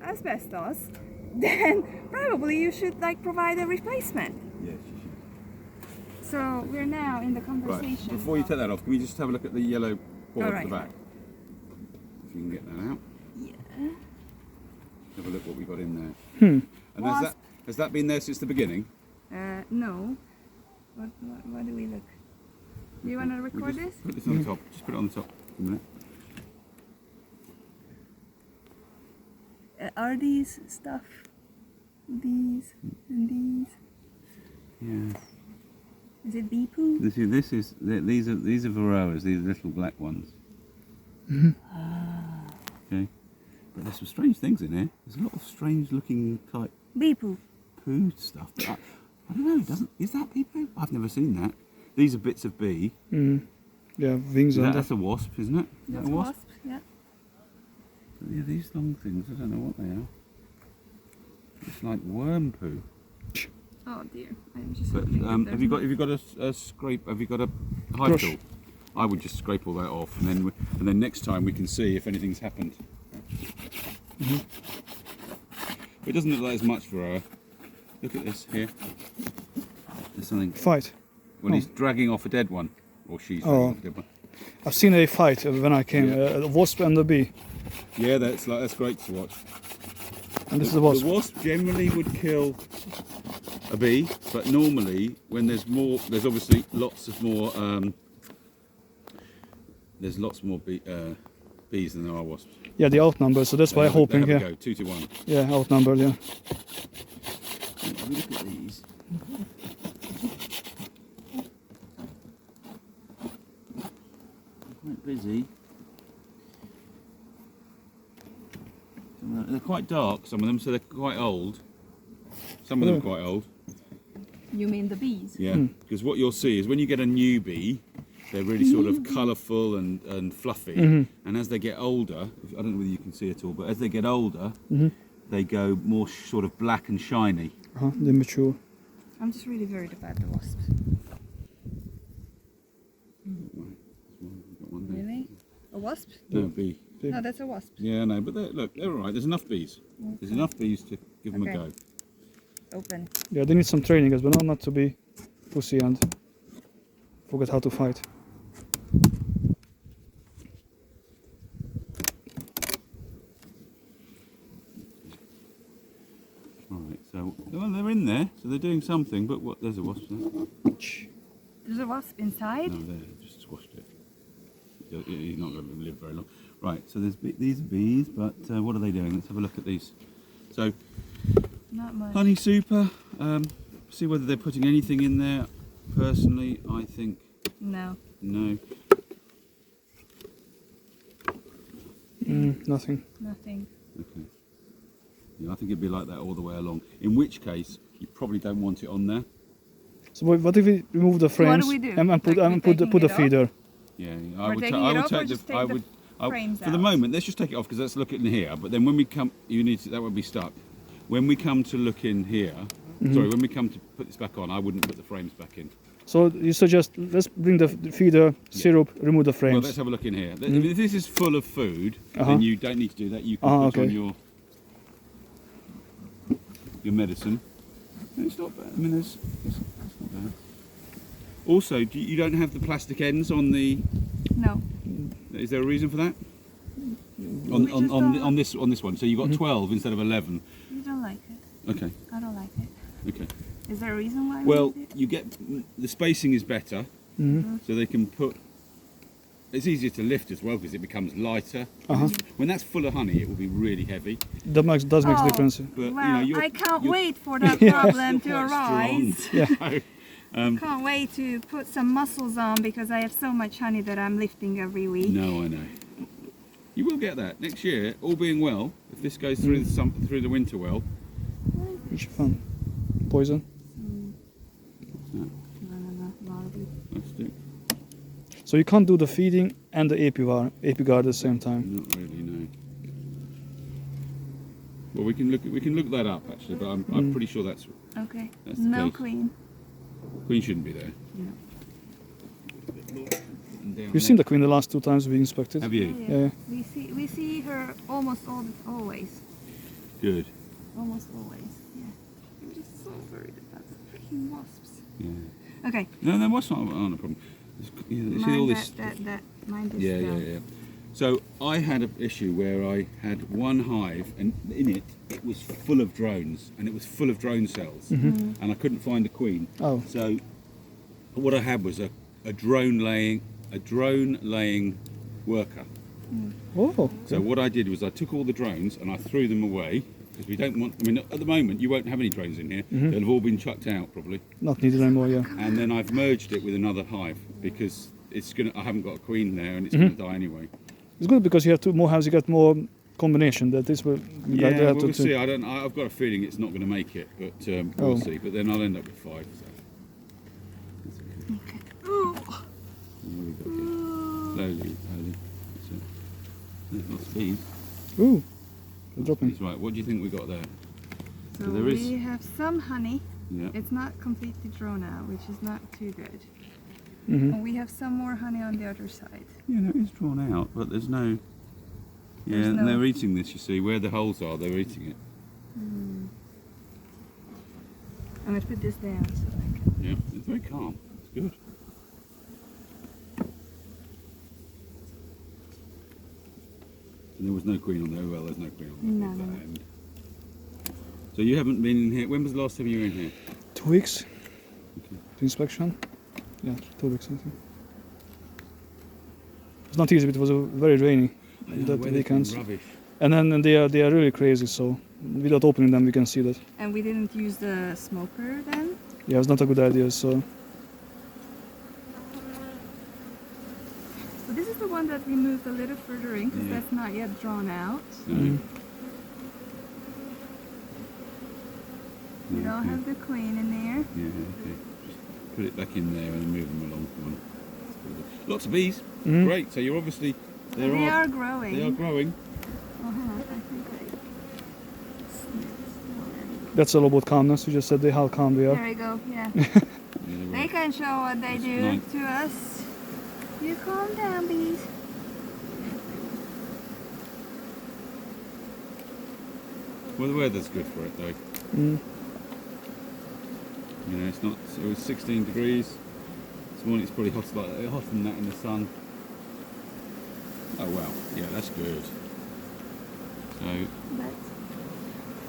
asbestos, then probably you should like provide a replacement. Yes, you should. So we're now in the conversation. Right, before you take that off, can we just have a look at the yellow board at Alright. the back? If you can get that out. Yeah. Have a look what we got in there. And has that been there since the beginning? No. What do we look? Do you want to record this? Put this on the top. Just put it on the top for a minute. Are these stuff? These and these? Yeah. Is it bee poo? These are varroas. These are little black ones. Okay. But there's some strange things in here. There's a lot of strange looking type Bee poo. poo stuff. But I don't know. Is that bee poo? I've never seen that. These are bits of bee. Yeah, wings on That's a wasp, isn't it? Is That's that a wasp? wasp, yeah. But yeah, these long things. I don't know what they are. It's like worm poo. Oh dear, I'm just. But hoping that have you there's got a scrape? Have you got a hive Brush. tool? I would just scrape all that off, and then next time we can see if anything's happened. But it doesn't look like there's much varroa. Look at this here. There's something. fight. Well, he's dragging off a dead one, or she's dragging off a dead one. I've seen a fight when I came. Yeah. A wasp and a bee. Yeah, that's great to watch. And this is the wasp. The wasp generally would kill a bee, but normally when there's obviously lots more bees than there are wasps. Yeah, the outnumbered, so that's why I'm hoping here. here. Go 2 to 1. Yeah, outnumbered, yeah. Have a look at these. Quite busy. They're quite dark, some of them, so they're quite old. Some of them are quite old. You mean the bees? Yeah, because what you'll see is when you get a new bee, they're really sort of colourful and fluffy. And as they get older, I don't know whether you can see it all, but as they get older, they go more sort of black and shiny. They mature. I'm just really worried about the wasps. Really? A wasp? No, bee. No, that's a wasp. Yeah, no, but look, they're all right. There's enough bees. There's enough bees to give them a go. Open. Yeah, they need some training as well, not to be pussy and forget how to fight. Alright, so well, they're in there, so they're doing something, but what? There's a wasp there. There's a wasp inside? No, there, just squashed it. He's not going to live very long. Right, so these are bees, but what are they doing? Let's have a look at these. So, Not much. honey super, see whether they're putting anything in there. Personally, I think No. no. Nothing. Nothing. Okay. Yeah, I think it'd be like that all the way along. In which case, you probably don't want it on there. So what if we remove the frames we do? and put Like put the taking it off? feeder? Yeah, We're taking it off or just take the frames for the out? moment, let's just take it off because let's look in here. But then when we come, that would be stuck. When we come to look in here, sorry, when we come to put this back on, I wouldn't put the frames back in. So you suggest let's bring the feeder, syrup, remove the Well, frames. let's have a look in here. If this is full of food, then you don't need to do that. You can put on your medicine. And it's not bad. I mean, it's not bad. Also, you don't have the plastic ends on the. No. Is there a reason for that? On this one. So you've got 12 instead of 11. You don't like it. Okay. I don't like it. Okay. Is there a reason why? Well, we need it? you get the spacing is better, so they can put. It's easier to lift as well because it becomes lighter. When that's full of honey, it will be really heavy. That does make a difference. But Well, you know, I can't wait for that problem to arise. Yeah. Can't wait to put some muscles on because I have so much honey that I'm lifting every week. No, I know. You will get that next year, all being well. If this goes through the winter well. Which fun. Poison. No. Plastic. So you can't do the feeding and the apigar at the same time. Not really, no. Well, we can look that up actually, but I'm pretty sure that's Okay. That's the No case. queen. queen shouldn't be there. No. You've seen the queen the last 2 times we inspected. Have you? Yeah. We see her almost always. Good. Almost always. Yeah. I'm just so worried about the freaking wasps. Yeah. Okay. No, what's not a problem. You see all this. Mind this. Yeah. So I had an issue where I had one hive, and in it was full of drones, and it was full of drone cells, and I couldn't find a queen. Oh. So what I had was a drone laying worker. Oh. Okay. So what I did was I took all the drones and I threw them away because we don't want. I mean, at the moment you won't have any drones in here. They'll have all been chucked out probably. Not needed anymore. Yeah. And then I've merged it with another hive because it's gonna. I haven't got a queen there, and it's gonna die anyway. It's good because you have two more hives. You get more combination. That this will. Yeah, well, we'll see. I've got a feeling it's not going to make it, but we'll see. But then I'll end up with 5. So. Okay. Ooh. What have we got here? Slowly. That's it. There's lots of bees. Ooh. They're dropping. Bees, right. What do you think we got there? So there is- we have some honey. Yeah. It's not completely drawn out, which is not too good. Mm-hmm. And we have some more honey on the other side. Yeah, no, it's drawn out, but there's no. Yeah, There's and no- they're eating this. You see, where the holes are, they're eating it. I'm gonna put this down so I can. Yeah, it's very calm. It's good. And there was no queen on there. Well, there's no queen on there. No. And so you haven't been in here. When was the last time you were in here? 2 weeks. Okay. The inspection. Yeah, 2 weeks. I think. It's not easy. But it was very rainy. I know, That weather's been weekends. rubbish. And then they are really crazy. So without opening them, we can see that. And we didn't use the smoker then. Yeah, it's not a good idea. So So this is the one that we moved a little further in because Yeah. that's not yet drawn out. No. We don't Okay. have the queen in there. Yeah, okay. Just put it back in there and then move them along. Come on. That's pretty good. Lots of bees. Mhm. Great. So you're obviously They are growing. They are growing. Oh, hang on. I think I snipped. that's all about calmness. You just said how calm they There are. we go. Yeah. Yeah, they're They can show what they That's do nice. to us. You calm down, bees. Well, the weather's good for it though. Mm. You know, it's not. It was 16 degrees. This morning it's probably hotter than that in the sun. Oh well, yeah, that's good. So, That's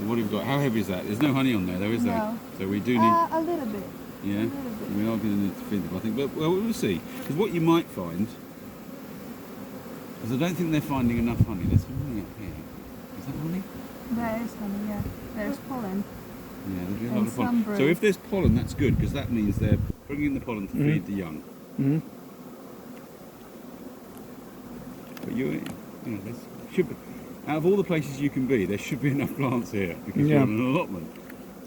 what have we got? How heavy is that? There's no honey on there, though, is there? No. So we do need. a little bit. Yeah, a little bit. we are going to need to feed them, I think. But well, we'll see. Because what you might find is I don't think they're finding enough honey. There's some honey up here. Is that honey? There is honey, yeah. There's pollen. Yeah, there'll be a And lot of pollen. some So brood. if there's pollen, that's good because that means they're bringing the pollen to feed the young. Mm-hmm. But there should be, out of all the places you can be, there should be enough plants here because Yeah. you're on an allotment.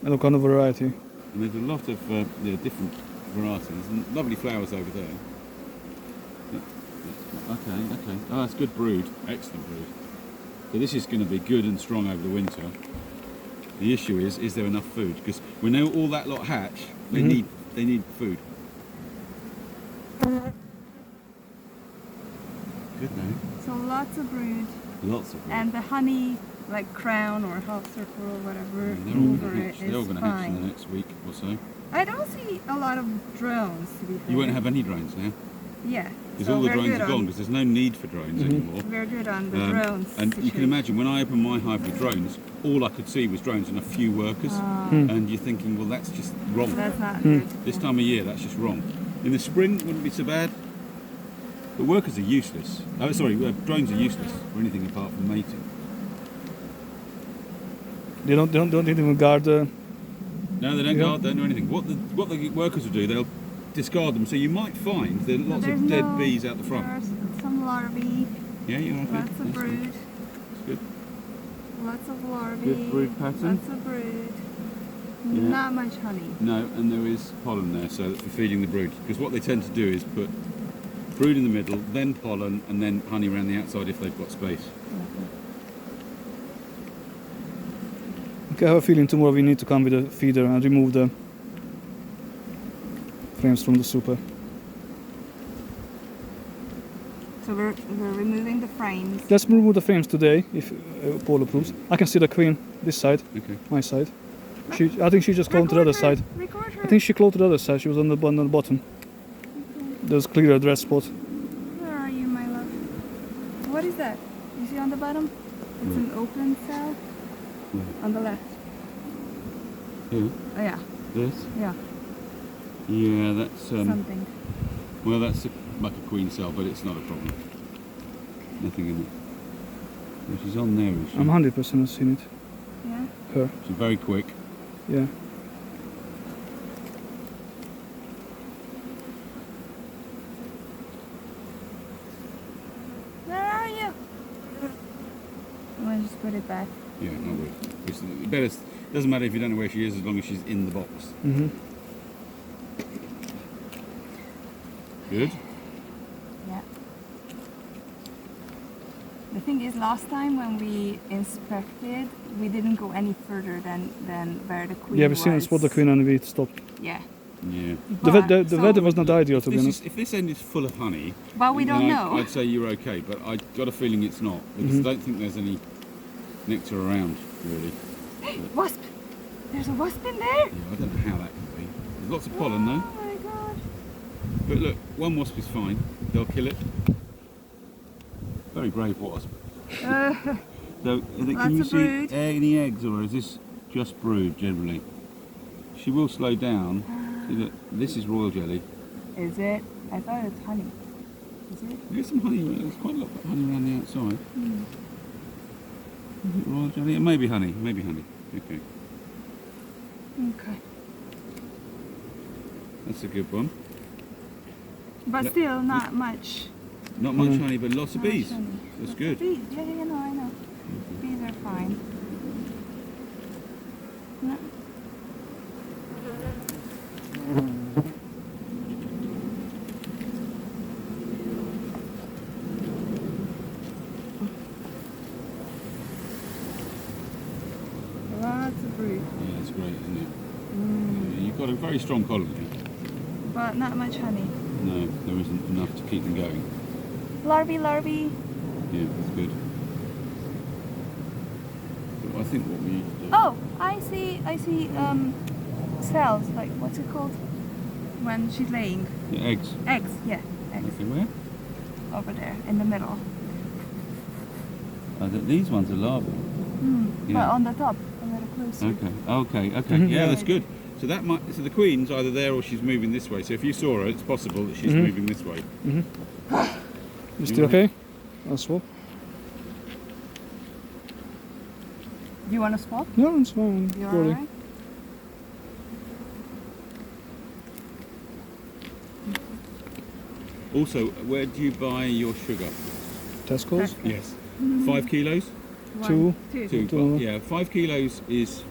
And all kind of variety. And there's a lot of different varieties and lovely flowers over there. Yeah. Okay. Oh, that's good brood. Excellent brood. So this is going to be good and strong over the winter. The issue is there enough food? Because we know all that lot hatch, they need food. Good now. So lots of brood. Lots of brood. And the honey, like crown or half circle or whatever, Yeah, they're all over gonna it hatch. They're all is going to hatch in the fine. next week or so. I don't see a lot of drones, to be fair. You won't have any drones now Yeah. because so all the we're drones good are gone on- because there's no need for drones anymore. We're good on the Um, drones. And you can situation. imagine when I opened my hive with drones, all I could see was drones and a few workers. And you're thinking, well, that's just wrong. That's not good. This time of year, that's just wrong. In the spring, wouldn't be so bad. But workers are useless. Oh, sorry, drones are useless for anything apart from mating. They don't even guard the. No, they don't Yeah. guard, they don't do anything. What the workers will do, they'll discard them. So you might find there are lots There's of dead no- bees out the front. There's some larvae, Yeah, you're okay. lots of That's brood, good. That's good. lots of larvae, Good brood pattern. lots of brood. Yeah. Not much honey. No, and there is pollen there, so for feeding the brood. Because what they tend to do is put brood in the middle, then pollen, and then honey around the outside if they've got space. Okay, I have a feeling tomorrow we need to come with a feeder and remove the frames from the super. So we're removing the frames. Let's remove the frames today, if Paul approves. I can see the queen this side, Okay. my side. I think she just cloned to the other side. Record her. I think she cloned to the other side. She was on the bottom. There's clear address spot. Where are you, my love? What is that? You see on the bottom? It's an open cell. On the left. Here. Oh yeah. This. Yeah. Yeah, that's Something. well, that's like a queen cell, but it's not a problem. Nothing in it. Well, she's on there, is she? I'm 100% have seen it. Yeah. Her. She's very quick. Yeah. Where are you? I'm gonna just put it back. Yeah, not good. It's better. Doesn't matter if you don't know where she is, as long as she's in the box. Mhm. Good. Yeah. The thing is, last time when we inspected, we didn't go any further than where the queen Yeah, we was. seen spot the queen and we stopped. Yeah. Yeah. The weather was not ideal, to be honest. If this end is full of honey, Well, we then don't know. I'd say you're okay, but I got a feeling it's not because I don't think there's any nectar around really. Wasp! There's a wasp in there? Yeah, I don't know how that can be. There's lots of pollen though. Oh my god. But look, one wasp is fine. They'll kill it. Very brave wasp. So, can Lots you of see brood. any eggs, or is this just brood generally? She will slow down. See, look, this is royal jelly. Is it? I thought it was honey. Is it? There's some honey. There's quite a lot of honey around the outside. Is it royal jelly? It may be honey. Maybe honey. Okay, Okay. that's a good one. But Yeah. still, not much. Not much honey, but lots of Not much bees. honey. That's Lots of good. Bees. Yeah, yeah, no, I know. Bees are fine. No. Lots of brood, Yeah, that's great, isn't it? Yeah, you've got a very strong colony. but not much honey. No, there isn't enough to keep them going. Larvae, larvae. Yeah, that's good. But I think what we need to do. Oh, I see cells, like, what's it called? When she's laying. Yeah, eggs. Eggs, yeah, eggs. Okay, where? Over there, in the middle. These ones are larvae. But Yeah. on the top, a little closer. Okay. Yeah, that's good. So that might. So the queen's either there or she's moving this way. So if you saw her, it's possible that she's moving this way. You still okay? That's well. Do you want to swap? No, it's fine. You're Rolling. alright? Also, where do you buy your sugar? Tesco's. Yes. 5 kilos. Two. Two. Two. Two. Yeah, 5 kilos is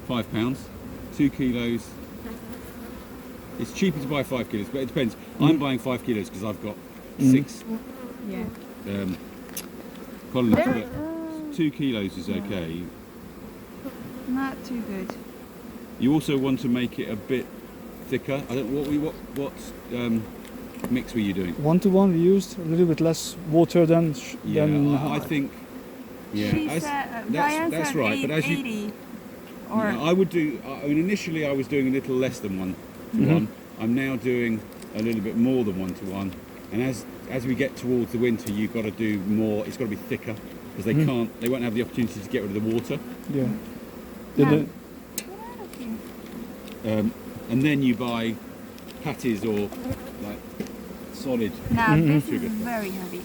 £5. 2 kilos. It's cheaper to buy 5 kilos, but it depends. I'm buying 5 kilos because I've got 6 Yeah. colonies. Very- But 2 kilos is okay. Not too good. You also want to make it a bit thicker. I don't. What mix were you doing? 1-to-1 we used a little bit less water than Yeah, I think. Yeah, She as- said, Diane that's said right. But as you, 80. Or yeah, I would do. I mean, initially I was doing a little less than 1-to-1. I'm now doing a little bit more than 1-to-1. And as we get towards the winter, you've got to do more. It's got to be thicker because they can't. They won't have the opportunity to get rid of the water. Yeah. No. The- Get out of here. And then you buy patties or like solid. Now this Sugar. is very heavy.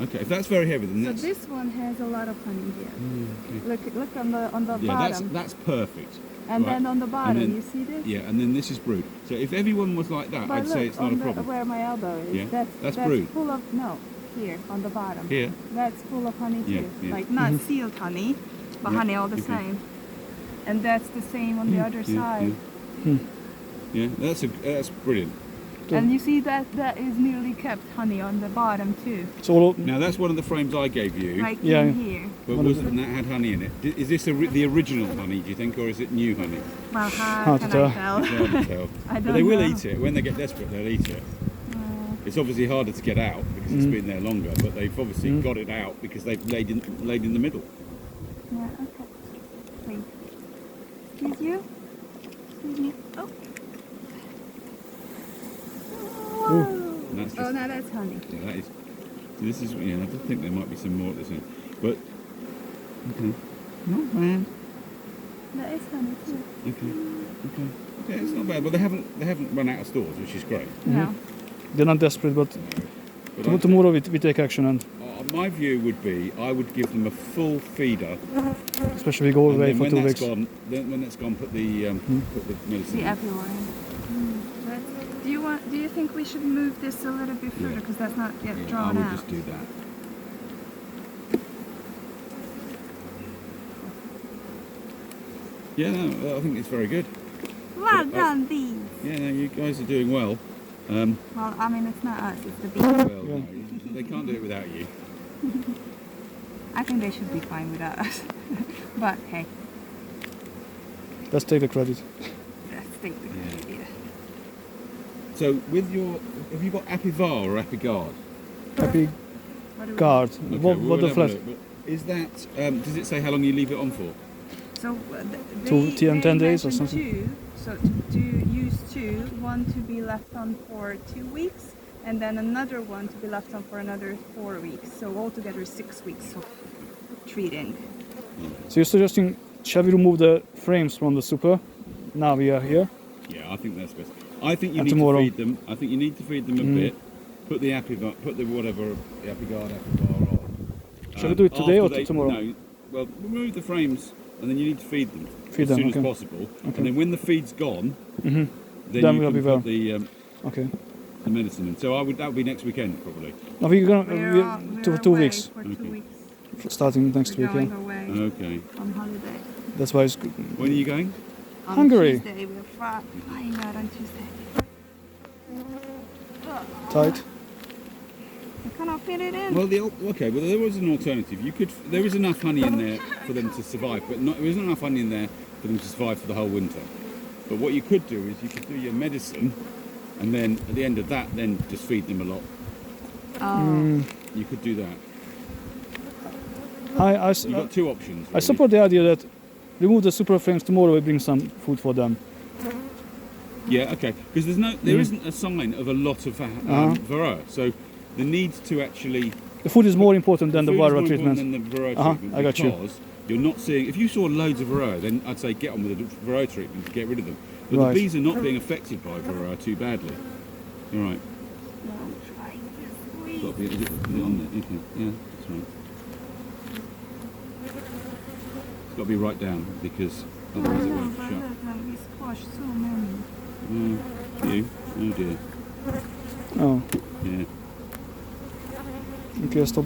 Okay, if that's very heavy, then So that's this one has a lot of honey here. okay. Look on the Yeah, bottom. that's perfect. And right. then on the bottom, then- you see this? Yeah, and then this is brood. So if everyone was like that, But I'd look, say it's not a on problem. where my elbow is, Yeah, that's that's brood. full of, no, here, on the bottom. Here. That's full of honey too. Yeah, yeah. Like not sealed honey, but Yeah, honey all the okay. same. And that's the same on the other side. Yeah, that's brilliant. And you see that is nearly kept honey on the bottom too. It's all. Now that's one of the frames I gave you, Like Yeah. in here. but one of wasn't that had honey in it? Is this the original honey? Do you think, or is it new honey? Well, how Hard can to I tell. tell? It's hard to tell. I But don't they will know. eat it when they get desperate. They'll eat it. It's obviously harder to get out because because it's been there longer, but they've obviously got it out because they've laid in the middle. Yeah, okay. Wait. Excuse you? Excuse me. Oh. Whoa. And that's Oh, just, no, that's honey. yeah, that is. This is, yeah, I do think there might be some more at this end, but okay, not bad. That is honey too. Okay. Yeah, it's not bad, but they haven't run out of stores, which is great. No. They're not desperate, but But tomorrow we take action, and my view would be I would give them a full feeder, especially we go and away then for when 2 that's weeks. gone, then when that's gone, put the medicine. The in. everywhere. Do you think we should move this a little bit further Yeah. because that's not yet Yeah, I drawn would out? just do that. Yeah, no, I think it's very good. Well done, bees. Yeah, no, you guys are doing well. Well, I mean, it's not us, it's the bees. Well, Yeah. no, they can't do it without you. I think they should be fine without us. But hey, Let's take the credit. let's take the credit. Yeah. So, with your, have you got Apivar or Apigard? Happy What do we guard. Okay, what we'll the have a flat? look, but is that? Does it say how long you leave it on for? So Two- 10 days or mentioned something? Two, so to use two, one to be left on for 2 weeks, and then another one to be left on for another 4 weeks. So altogether 6 weeks of treating. So you're suggesting, shall we remove the frames from the super? Now we are here. Yeah, I think that's best. I think you And need tomorrow. to feed them. I think you need to feed them a bit. Put the Apivar, put the whatever the Apigard Apivar on. Shall we do it today after or tomorrow? No. Well, remove the frames, and then you need to feed them Feed as them, soon okay. as possible. Okay. And then when the feed's gone, Then then you we'll can be well. put Okay. the medicine in. So that would be next weekend probably. Now we're gonna We're 2 away weeks for 2 Okay. weeks. starting next We're week. going Yeah. away Okay. on holiday. That's why it's good. When are you going? On Hungary. Tuesday, we're flying out on Tuesday. Tight. I cannot fit it in. Well, okay. Well, there was an alternative. You could. There is enough honey in there for them to survive, but there isn't enough honey in there for them to survive for the whole winter. But what you could do is you could do your medicine, and then at the end of that, then just feed them a lot. Oh. You could do that. You've got two options. I really. support the idea that remove the super frames tomorrow. We bring some food for them. Yeah, okay. Because there isn't a sign of a lot of varroa. So the need to actually The food is more important than the food is varroa more important treatment. than the varroa Uh-huh, treatment I got you. because you're not seeing. If you saw loads of varroa, then I'd say get on with the varroa treatment to get rid of them. But Right. the bees are not being affected by varroa too badly. All right. No, try this. Squeeze. Got to be, is it on there? Okay. Yeah, that's right. It's got to be right down because Oh, otherwise it no, won't but shut. look, we squashed so many. You? Oh dear. Oh, Yeah. okay, stop